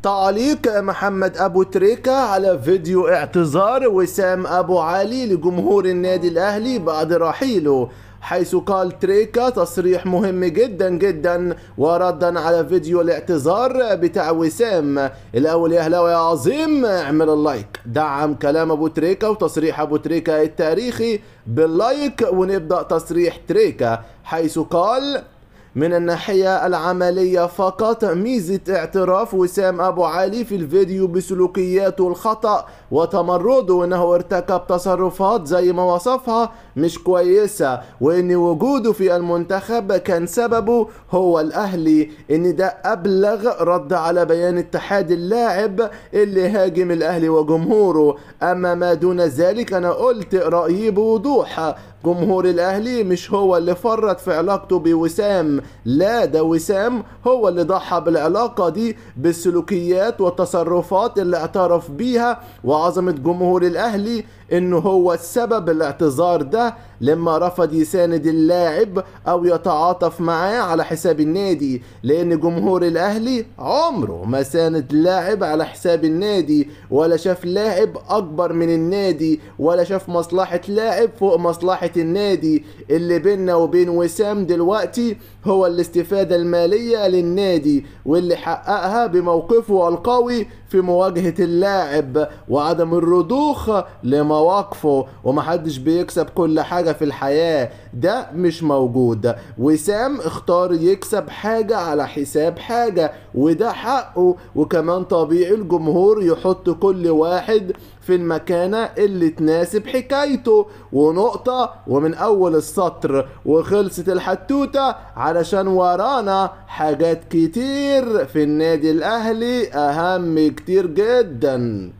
تعليق محمد أبو تريكة على فيديو اعتذار وسام أبو علي لجمهور النادي الأهلي بعد رحيله، حيث قال تريكة تصريح مهم جدا جدا وردا على فيديو الاعتذار بتاع وسام. الأول يا أهلاوي يا عظيم اعمل اللايك، دعم كلام أبو تريكة وتصريح أبو تريكة التاريخي باللايك. ونبدأ تصريح تريكة حيث قال: من الناحية العملية فقط، ميزة اعتراف وسام أبو علي في الفيديو بسلوكياته الخطأ وتمرده، وأنه ارتكب تصرفات زي ما وصفها مش كويسة، وأن وجوده في المنتخب كان سببه هو الأهلي، أن ده أبلغ رد على بيان اتحاد اللاعب اللي هاجم الأهلي وجمهوره. أما ما دون ذلك أنا قلت رأيي بوضوح، جمهور الأهلي مش هو اللي فرط في علاقته بوسام، لا ده وسام هو اللي ضحى بالعلاقة دي بالسلوكيات والتصرفات اللي اعترف بيها، وعظمة جمهور الأهلي انه هو السبب الاعتذار ده لما رفض يساند اللاعب او يتعاطف معاه على حساب النادي، لان جمهور الاهلي عمره ما ساند لاعب على حساب النادي، ولا شاف لاعب اكبر من النادي، ولا شاف مصلحة لاعب فوق مصلحة النادي. اللي بيننا وبين وسام دلوقتي هو الاستفادة المالية للنادي، واللي حققها بموقفه القوي في مواجهة اللاعب وعدم الرضوخ لمواقفه. ومحدش بيكسب كل حاجة في الحياة، ده مش موجود. وسام اختار يكسب حاجة على حساب حاجة، وده حقه، وكمان طبيعي الجمهور يحط كل واحد في المكانة اللي تناسب حكايته. ونقطة ومن أول السطر وخلصت الحتوتة، علشان ورانا حاجات كتير في النادي الأهلي أهم كتير جدا.